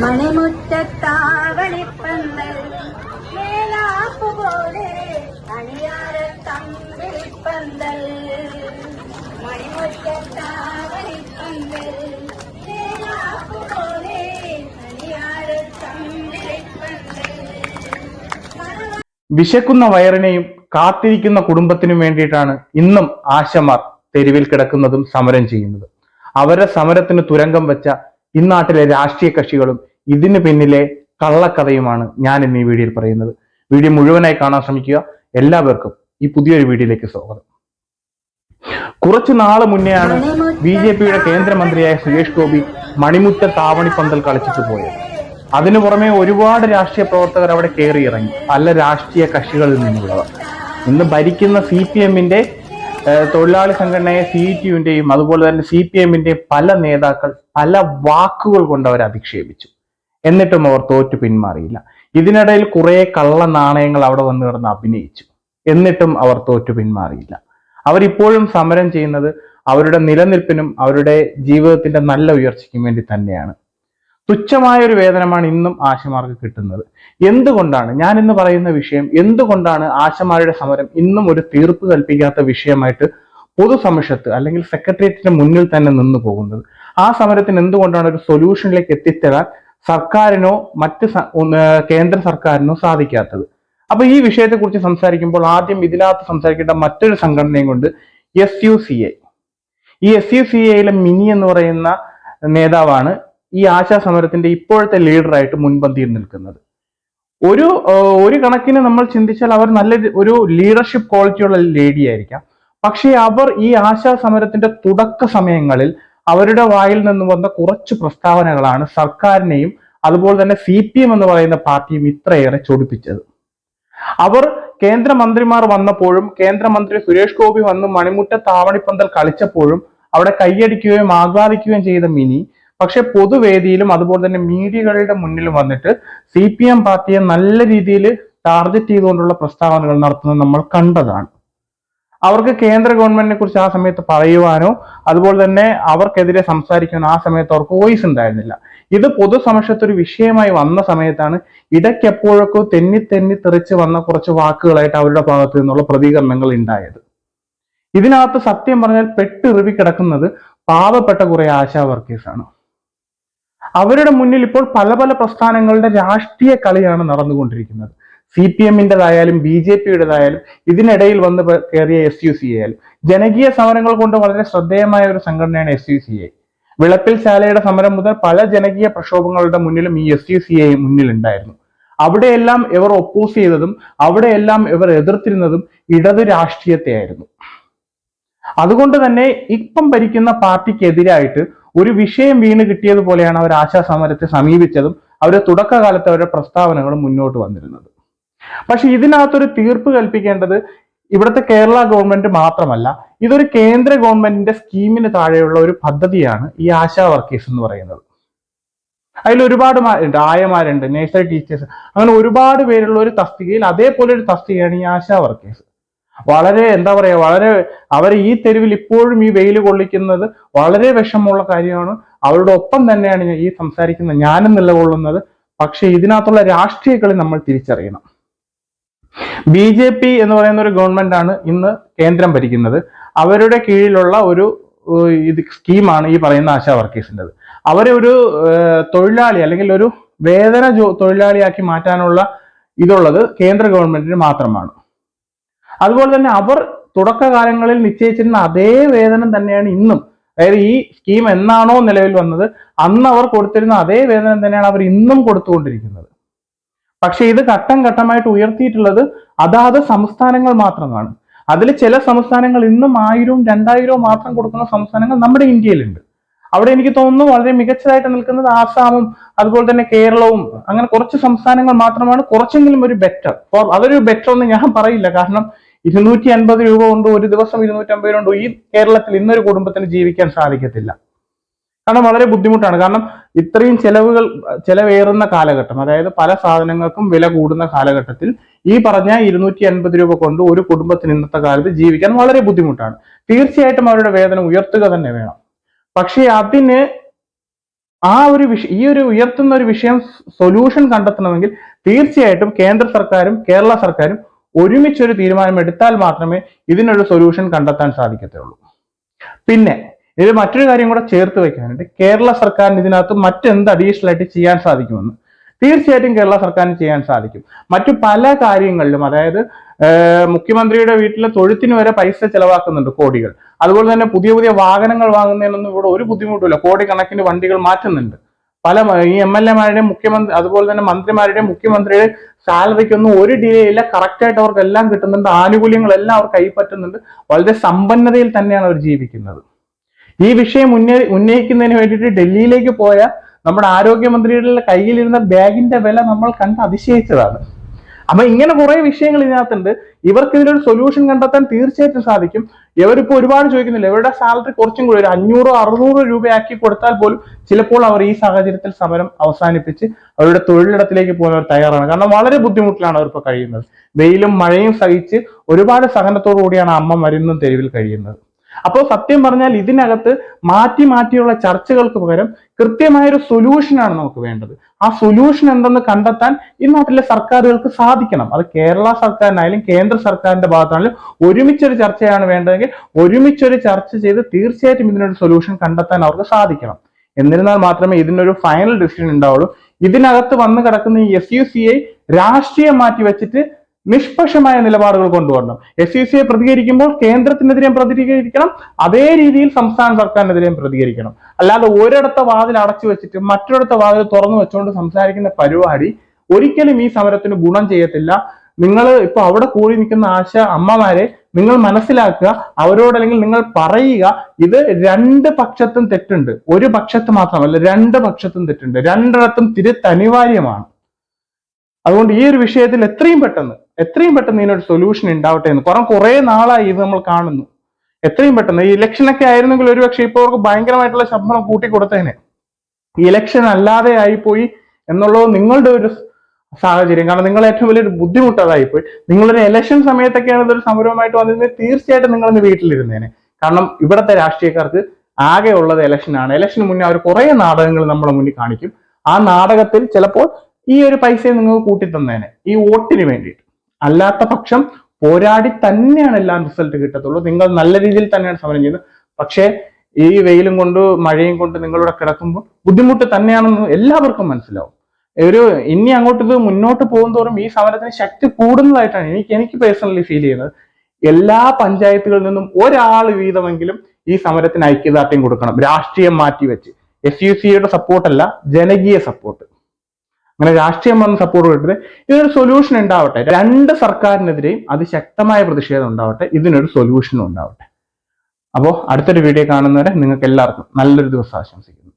മണിമുറ്റത്താവണിപ്പന്തൽ മേലാപ്പുപോലെ അണിയാര തമ്പിളിപ്പന്തൽ മണിമുറ്റത്താവണിപ്പന്തൽ മേലാപ്പുപോലെ അണിയാര തമ്പിളിപ്പന്തൽ. വിശക്കുന്ന വയറിനെയും കാത്തിരിക്കുന്ന കുടുംബത്തിനും വേണ്ടിയിട്ടാണ് ഇന്നും ആശമാർ തെരുവിൽ കിടക്കുന്നതും സമരം ചെയ്യുന്നത്. അവരുടെ സമരത്തിന് തുരങ്കം വെച്ച ഇന്നാട്ടിലെ രാഷ്ട്രീയ കക്ഷികളും ഇതിന് പിന്നിലെ കള്ളക്കഥയുമാണ് ഞാൻ ഇന്ന് ഈ വീഡിയോയിൽ പറയുന്നത്. വീഡിയോ മുഴുവനായി കാണാൻ ശ്രമിക്കുക. എല്ലാവർക്കും ഈ പുതിയൊരു വീഡിയോയിലേക്ക് സ്വാഗതം. കുറച്ചു നാള് മുന്നെയാണ് BJPയുടെ കേന്ദ്രമന്ത്രിയായ സുരേഷ് ഗോപി മണിമുറ്റത്താവണിപ്പന്തൽ കളിച്ചിട്ട് പോയത്. അതിനു പുറമെ ഒരുപാട് രാഷ്ട്രീയ പ്രവർത്തകർ അവിടെ കയറിയിറങ്ങി, പല രാഷ്ട്രീയ കക്ഷികളിൽ നിന്നുള്ളവർ. ഇന്ന് ഭരിക്കുന്ന CPMന്റെ തൊഴിലാളി സംഘടനയായ CTUവിന്റെയും അതുപോലെ തന്നെ CPMന്റെയും പല നേതാക്കൾ പല വാക്കുകൾ കൊണ്ട് അവർ അധിക്ഷേപിച്ചു. എന്നിട്ടും അവർ തോറ്റു പിന്മാറിയില്ല. ഇതിനിടയിൽ കുറെ കള്ള നാണയങ്ങൾ അവിടെ വന്നു കിടന്ന് അഭിനയിച്ചു. എന്നിട്ടും അവർ തോറ്റു പിന്മാറിയില്ല. അവരിപ്പോഴും സമരം ചെയ്യുന്നത് അവരുടെ നിലനിൽപ്പിനും അവരുടെ ജീവിതത്തിന്റെ നല്ല ഉയർച്ചയ്ക്കും വേണ്ടി തന്നെയാണ്. തുച്ഛമായ ഒരു വേതനമാണ് ഇന്നും ആശമാർക്ക് കിട്ടുന്നത്. എന്തുകൊണ്ടാണ് ഞാൻ ഇന്ന് പറയുന്ന വിഷയം, എന്തുകൊണ്ടാണ് ആശമാരുടെ സമരം ഇന്നും ഒരു തീർപ്പ് കൽപ്പിക്കാത്ത വിഷയമായിട്ട് പൊതുസമക്ഷത്ത് അല്ലെങ്കിൽ സെക്രട്ടേറിയറ്റിന്റെ മുന്നിൽ തന്നെ നിന്നു പോകുന്നത്? ആ സമരത്തിന് എന്തുകൊണ്ടാണ് ഒരു സൊല്യൂഷനിലേക്ക് എത്തിച്ചേരാൻ സർക്കാരിനോ മറ്റ് കേന്ദ്ര സർക്കാരിനോ സാധിക്കാത്തത്? അപ്പൊ ഈ വിഷയത്തെ കുറിച്ച് സംസാരിക്കുമ്പോൾ ആദ്യം ഇതിനകത്ത് സംസാരിക്കേണ്ട മറ്റൊരു സംഘടനയും കൊണ്ട് SUCI. ഈ SUCIയിലെ മിനി എന്ന് പറയുന്ന നേതാവാണ് ഈ ആശാ സമരത്തിന്റെ ഇപ്പോഴത്തെ ലീഡറായിട്ട് മുൻപന്തിയിൽ നിൽക്കുന്നത്. ഒരു കണക്കിന് നമ്മൾ ചിന്തിച്ചാൽ അവർ നല്ല ഒരു ലീഡർഷിപ്പ് ക്വാളിറ്റിയുള്ള ലേഡി ആയിരിക്കാം. പക്ഷേ അവർ ഈ ആശാ സമരത്തിന്റെ തുടക്ക സമയങ്ങളിൽ അവരുടെ വായിൽ നിന്ന് വന്ന കുറച്ച് പ്രസ്താവനകളാണ് സർക്കാരിനെയും അതുപോലെ തന്നെ CPM എന്ന് പറയുന്ന പാർട്ടിയും ഇത്രയേറെ ചൊടിപ്പിച്ചത്. അവർ കേന്ദ്രമന്ത്രിമാർ വന്നപ്പോഴും കേന്ദ്രമന്ത്രി സുരേഷ് ഗോപി വന്ന് മണിമുറ്റത്താവണിപ്പന്തൽ കളിച്ചപ്പോഴും അവിടെ കൈയടിക്കുകയും ആഹ്ലാദിക്കുകയും ചെയ്ത മിനി പക്ഷെ പൊതുവേദിയിലും അതുപോലെ തന്നെ മീഡിയകളുടെ മുന്നിലും വന്നിട്ട് CPM പാർട്ടിയെ നല്ല രീതിയിൽ ടാർഗറ്റ് ചെയ്തുകൊണ്ടുള്ള പ്രസ്താവനകൾ നടത്തുന്നത് നമ്മൾ കണ്ടതാണ്. അവർക്ക് കേന്ദ്ര ഗവൺമെന്റിനെ കുറിച്ച് ആ സമയത്ത് പറയുവാനോ അതുപോലെ തന്നെ അവർക്കെതിരെ സംസാരിക്കാനോ ആ സമയത്ത് അവർക്ക് വോയിസ് ഉണ്ടായിരുന്നില്ല. ഇത് പൊതുസമക്ഷത്തൊരു വിഷയമായി വന്ന സമയത്താണ് ഇടയ്ക്ക് എപ്പോഴൊക്കെ തെന്നി തെറിച്ച് വന്ന കുറച്ച് വാക്കുകളായിട്ട് അവരുടെ ഭാഗത്തു നിന്നുള്ള പ്രതികരണങ്ങൾ ഉണ്ടായത്. ഇതിനകത്ത് സത്യം പറഞ്ഞാൽ പെട്ടിറുവി കിടക്കുന്നത് പാവപ്പെട്ട കുറെ ആശാ വർക്കേഴ്സാണ്. അവരുടെ മുന്നിൽ ഇപ്പോൾ പല പല പ്രസ്ഥാനങ്ങളുടെ രാഷ്ട്രീയ കളിയാണ് നടന്നുകൊണ്ടിരിക്കുന്നത്. CPMന്റേതായാലും BJPയുടേതായാലും ഇതിനിടയിൽ വന്ന് കയറിയ SUCI ആയാലും ജനകീയ സമരങ്ങൾ കൊണ്ട് വളരെ ശ്രദ്ധേയമായ ഒരു സംഘടനയാണ് SUCI. വിളപ്പിൽ ശാലയുടെ സമരം മുതൽ പല ജനകീയ പ്രക്ഷോഭങ്ങളുടെ മുന്നിലും ഈ SUCI മുന്നിലുണ്ടായിരുന്നു. അവിടെയെല്ലാം ഇവർ ഒപ്പോസ് ചെയ്തതും അവിടെയെല്ലാം ഇവർ എതിർത്തിരുന്നതും ഇടതു രാഷ്ട്രീയത്തെയായിരുന്നു. അതുകൊണ്ട് തന്നെ ഇപ്പം ഭരിക്കുന്ന പാർട്ടിക്കെതിരായിട്ട് ഒരു വിഷയം വീണ് കിട്ടിയതുപോലെയാണ് അവർ ആശാ സമരത്തെ സമീപിച്ചതും അവരുടെ തുടക്കകാലത്ത് അവരുടെ പ്രസ്താവനകളും മുന്നോട്ട് വന്നിരുന്നത്. പക്ഷെ ഇതിനകത്തൊരു തീർപ്പ് കൽപ്പിക്കേണ്ടത് ഇവിടുത്തെ കേരള ഗവൺമെന്റ് മാത്രമല്ല, ഇതൊരു കേന്ദ്ര ഗവൺമെന്റിന്റെ സ്കീമിന് താഴെയുള്ള ഒരു പദ്ധതിയാണ് ഈ ആശാ വർക്കേഴ്സ് എന്ന് പറയുന്നത്. അതിൽ ഒരുപാട് ആയമാരുണ്ട്, നഴ്സറി ടീച്ചേഴ്സ്, അങ്ങനെ ഒരുപാട് പേരുള്ള ഒരു തസ്തികയിൽ അതേപോലെ ഒരു തസ്തികയാണ് ഈ ആശാ വർക്കേഴ്സ്. വളരെ എന്താ പറയാ, വളരെ അവരെ ഈ തെരുവിൽ ഇപ്പോഴും ഈ വെയിൽ കൊള്ളിക്കുന്നത് വളരെ വിഷമമുള്ള കാര്യമാണ്. അവരുടെ ഒപ്പം തന്നെയാണ് ഈ സംസാരിക്കുന്ന ഞാനും നിലകൊള്ളുന്നത്. പക്ഷെ ഇതിനകത്തുള്ള രാഷ്ട്രീയ കളി നമ്മൾ തിരിച്ചറിയണം. BJP എന്ന് പറയുന്ന ഒരു ഗവൺമെന്റ് ആണ് ഇന്ന് കേന്ദ്രം ഭരിക്കുന്നത്. അവരുടെ കീഴിലുള്ള ഒരു സ്കീമാണ് ഈ പറയുന്ന ആശാ വർക്കേഴ്സിൻ്റെത്. അവരെ ഒരു തൊഴിലാളി അല്ലെങ്കിൽ ഒരു വേതന തൊഴിലാളിയാക്കി മാറ്റാനുള്ള ഇതുള്ളത് കേന്ദ്ര ഗവൺമെന്റിന് മാത്രമാണ്. അതുപോലെ തന്നെ അവർ തുടക്കകാലങ്ങളിൽ നിശ്ചയിച്ചിരുന്ന അതേ വേതനം തന്നെയാണ് ഇന്നും. അതായത് ഈ സ്കീം എന്നാണോ നിലവിൽ വന്നത് അന്ന് അവർ കൊടുത്തിരുന്ന അതേ വേതനം തന്നെയാണ് അവർ ഇന്നും കൊടുത്തുകൊണ്ടിരിക്കുന്നത്. പക്ഷെ ഇത് ഘട്ടം ഘട്ടമായിട്ട് ഉയർത്തിയിട്ടുള്ളത് അതാത് സംസ്ഥാനങ്ങൾ മാത്രമാണ്. അതിൽ ചില സംസ്ഥാനങ്ങൾ ഇന്നും 1000-വും 2000-വും മാത്രം കൊടുക്കുന്ന സംസ്ഥാനങ്ങൾ നമ്മുടെ ഇന്ത്യയിലുണ്ട്. അവിടെ എനിക്ക് തോന്നുന്നു വളരെ മികച്ചതായിട്ട് നിൽക്കുന്നത് ആസാമും അതുപോലെ തന്നെ കേരളവും, അങ്ങനെ കുറച്ച് സംസ്ഥാനങ്ങൾ മാത്രമാണ് കുറച്ചെങ്കിലും ഒരു ബെറ്റർ. അതൊരു ബെറ്റർ എന്ന് ഞാൻ പറയില്ല. കാരണം 250 രൂപ കൊണ്ട് ഒരു ദിവസം 250 കൊണ്ട് ഈ കേരളത്തിൽ ഇന്നൊരു കുടുംബത്തിന് ജീവിക്കാൻ സാധിക്കത്തില്ല. കാരണം വളരെ ബുദ്ധിമുട്ടാണ്. കാരണം ഇത്രയും ചെലവേറുന്ന കാലഘട്ടം, അതായത് പല സാധനങ്ങൾക്കും വില കൂടുന്ന കാലഘട്ടത്തിൽ ഈ പറഞ്ഞ 250 രൂപ കൊണ്ട് ഒരു കുടുംബത്തിന് ഇന്നത്തെ കാലത്ത് ജീവിക്കാൻ വളരെ ബുദ്ധിമുട്ടാണ്. തീർച്ചയായിട്ടും അവരുടെ വേതനം ഉയർത്തുക തന്നെ വേണം. പക്ഷേ അതിന് ഈ ഒരു ഉയർത്തുന്ന ഒരു വിഷയം സൊല്യൂഷൻ കണ്ടെത്തണമെങ്കിൽ തീർച്ചയായിട്ടും കേന്ദ്ര സർക്കാരും കേരള സർക്കാരും ഒരുമിച്ചൊരു തീരുമാനം എടുത്താൽ മാത്രമേ ഇതിനൊരു സൊല്യൂഷൻ കണ്ടെത്താൻ സാധിക്കത്തുള്ളൂ. പിന്നെ ഇതിൽ മറ്റൊരു കാര്യം കൂടെ ചേർത്ത് വെക്കാനുണ്ട്. കേരള സർക്കാരിന് ഇതിനകത്ത് മറ്റെന്ത് അഡീഷണൽ ആയിട്ട് ചെയ്യാൻ സാധിക്കുമെന്ന്. തീർച്ചയായിട്ടും കേരള സർക്കാരിന് ചെയ്യാൻ സാധിക്കും. മറ്റു പല കാര്യങ്ങളിലും, അതായത് മുഖ്യമന്ത്രിയുടെ വീട്ടിലെ തൊഴുത്തിന് വരെ പൈസ ചെലവാക്കുന്നുണ്ട്, കോടികൾ. അതുപോലെ തന്നെ പുതിയ പുതിയ വാഹനങ്ങൾ വാങ്ങുന്നതിനൊന്നും ഇവിടെ ഒരു ബുദ്ധിമുട്ടില്ല, കോടിക്കണക്കിന് വണ്ടികൾ മാറ്റുന്നുണ്ട്. പല ഈ MLA-മാരുടെയും മുഖ്യമന്ത്രി അതുപോലെ തന്നെ മന്ത്രിമാരുടെയും മുഖ്യമന്ത്രിയുടെ സാലറിക്കൊന്നും ഒരു ഡിലേ ഇല്ല. കറക്റ്റായിട്ട് അവർക്ക് എല്ലാം കിട്ടുന്നുണ്ട്, ആനുകൂല്യങ്ങളെല്ലാം അവർ കൈപ്പറ്റുന്നുണ്ട്. വളരെ സമ്പന്നതയിൽ തന്നെയാണ് അവർ ജീവിക്കുന്നത്. ഈ വിഷയം ഉന്നയിക്കുന്നതിന് വേണ്ടിയിട്ട് ഡൽഹിയിലേക്ക് പോയ നമ്മുടെ ആരോഗ്യമന്ത്രിയുടെ കയ്യിലിരുന്ന ബാഗിന്റെ വില നമ്മൾ കണ്ട് അതിശയിച്ചതാണ്. അപ്പൊ ഇങ്ങനെ കുറെ വിഷയങ്ങൾ ഇതിനകത്തുണ്ട്. ഇവർക്ക് ഇതിനൊരു സൊല്യൂഷൻ കണ്ടെത്താൻ തീർച്ചയായിട്ടും സാധിക്കും. ഇവരിപ്പോ ഒരുപാട് ചോദിക്കുന്നില്ല, ഇവരുടെ സാലറി കുറച്ചും കൂടി ഒരു 500-600 രൂപയാക്കി കൊടുത്താൽ പോലും ചിലപ്പോൾ അവർ ഈ സാഹചര്യത്തിൽ സമരം അവസാനിപ്പിച്ച് അവരുടെ തൊഴിലിടത്തിലേക്ക് പോകാൻ അവർ തയ്യാറാണ്. കാരണം വളരെ ബുദ്ധിമുട്ടിലാണ് അവരിപ്പോൾ കഴിയുന്നത്. വെയിലും മഴയും സഹിച്ച് ഒരുപാട് സഹനത്തോടു കൂടിയാണ് അമ്മമാർ ഇന്നും തെരുവിൽ കഴിയുന്നത്. അപ്പോൾ സത്യം പറഞ്ഞാൽ ഇതിനകത്ത് മാറ്റിയുള്ള ചർച്ചകൾക്ക് പകരം കൃത്യമായൊരു സൊല്യൂഷനാണ് നമുക്ക് വേണ്ടത്. ആ സൊല്യൂഷൻ എന്തെന്ന് കണ്ടെത്താൻ ഈ നാട്ടിലെ സർക്കാരുകൾക്ക് സാധിക്കണം. അത് കേരള സർക്കാരിനായാലും കേന്ദ്ര സർക്കാരിന്റെ ഭാഗത്താണെങ്കിലും ഒരുമിച്ചൊരു ചർച്ചയാണ് വേണ്ടതെങ്കിൽ ഒരുമിച്ചൊരു ചർച്ച ചെയ്ത് തീർച്ചയായിട്ടും ഇതിനൊരു സൊല്യൂഷൻ കണ്ടെത്താൻ അവർക്ക് സാധിക്കണം. എന്നിരുന്നാൽ മാത്രമേ ഇതിനൊരു ഫൈനൽ ഡിസിഷൻ ഉണ്ടാവുള്ളൂ. ഇതിനകത്ത് വന്ന് കിടക്കുന്ന ഈ SUCI രാഷ്ട്രീയം മാറ്റി വെച്ചിട്ട് നിഷ്പക്ഷമായ നിലപാടുകൾ കൊണ്ടുവരണം. SUCI പ്രതികരിക്കുമ്പോൾ കേന്ദ്രത്തിനെതിരെയും പ്രതികരിക്കണം, അതേ രീതിയിൽ സംസ്ഥാന സർക്കാരിനെതിരെയും പ്രതികരിക്കണം. അല്ലാതെ ഒരിടത്തെ വാതിൽ അടച്ചു വെച്ചിട്ട് മറ്റൊരിടത്തെ വാതിൽ തുറന്നു വെച്ചുകൊണ്ട് സംസാരിക്കുന്ന പരിപാടി ഒരിക്കലും ഈ സമരത്തിന് ഗുണം ചെയ്യത്തില്ല. നിങ്ങൾ ഇപ്പൊ അവിടെ കൂടി നിൽക്കുന്ന അമ്മമാരെ നിങ്ങൾ മനസ്സിലാക്കുക, അവരോട് അല്ലെങ്കിൽ നിങ്ങൾ പറയുക, ഇത് രണ്ട് പക്ഷത്തും തെറ്റുണ്ട്. ഒരു പക്ഷത്ത് മാത്രമല്ല, രണ്ട് പക്ഷത്തും തെറ്റുണ്ട്. രണ്ടിടത്തും തിരുത്തനിവാര്യമാണ്. അതുകൊണ്ട് ഈ ഒരു വിഷയത്തിൽ എത്രയും പെട്ടെന്ന് ഇതിനൊരു സൊല്യൂഷൻ ഉണ്ടാവട്ടെ എന്ന് കുറെ നാളായി ഇത് നമ്മൾ കാണുന്നു. എത്രയും പെട്ടെന്ന് ഈ ഇലക്ഷനൊക്കെ ആയിരുന്നെങ്കിൽ ഒരുപക്ഷെ ഇപ്പോൾ അവർക്ക് ഭയങ്കരമായിട്ടുള്ള ശമ്പളം കൂട്ടിക്കൊടുത്തതിനെ. ഈ ഇലക്ഷൻ അല്ലാതെ ആയിപ്പോയി എന്നുള്ളത് നിങ്ങളുടെ ഒരു സാഹചര്യം. കാരണം നിങ്ങൾ ഏറ്റവും വലിയൊരു ബുദ്ധിമുട്ടതായിപ്പോയി. നിങ്ങളൊരു ഇലക്ഷൻ സമയത്തൊക്കെയാണ് ഇതൊരു സമരവുമായിട്ട് വന്നിരുന്നത്, തീർച്ചയായിട്ടും നിങ്ങളിന്ന് വീട്ടിലിരുന്നേനെ. കാരണം ഇവിടുത്തെ രാഷ്ട്രീയക്കാർക്ക് ആകെ ഉള്ളത് ഇലക്ഷനാണ്. ഇലക്ഷന് മുന്നേ അവർ കുറെ നാടകങ്ങൾ നമ്മുടെ മുന്നിൽ കാണിക്കും. ആ നാടകത്തിൽ ചിലപ്പോൾ ഈ ഒരു പൈസയെ നിങ്ങൾക്ക് കൂട്ടിത്തന്നേനെ ഈ വോട്ടിന് വേണ്ടിയിട്ട്. അല്ലാത്ത പക്ഷം പോരാടി തന്നെയാണ് എല്ലാം റിസൾട്ട് കിട്ടത്തുള്ളൂ. നിങ്ങൾ നല്ല രീതിയിൽ തന്നെയാണ് സമരം ചെയ്യുന്നത്. പക്ഷേ ഈ വെയിലും കൊണ്ട് മഴയും കൊണ്ട് നിങ്ങളിവിടെ കിടക്കുമ്പോൾ ബുദ്ധിമുട്ട് തന്നെയാണെന്ന് എല്ലാവർക്കും മനസ്സിലാവും. ഇനി അങ്ങോട്ട് ഇത് മുന്നോട്ട് പോകുന്തോറും ഈ സമരത്തിന് ശക്തി കൂടുന്നതായിട്ടാണ് എനിക്ക് പേഴ്സണലി ഫീൽ ചെയ്യുന്നത്. എല്ലാ പഞ്ചായത്തുകളിൽ നിന്നും ഒരാൾ വീതമെങ്കിലും ഈ സമരത്തിന് ഐക്യദാർഢ്യം കൊടുക്കണം, രാഷ്ട്രീയം മാറ്റിവെച്ച്. SUCIയുടെ സപ്പോർട്ടല്ല, ജനകീയ സപ്പോർട്ട്. അങ്ങനെ രാഷ്ട്രീയം വന്ന് സപ്പോർട്ട് കിട്ടരുത്. ഇതിനൊരു സൊല്യൂഷൻ ഉണ്ടാവട്ടെ. രണ്ട് സർക്കാരിനെതിരെയും അതിശക്തമായ പ്രതിഷേധം ഉണ്ടാവട്ടെ, ഇതിനൊരു സൊല്യൂഷനും ഉണ്ടാവട്ടെ. അപ്പോൾ അടുത്തൊരു വീഡിയോ കാണുന്നവരെ നിങ്ങൾക്ക് എല്ലാവർക്കും നല്ലൊരു ദിവസം ആശംസിക്കുന്നു.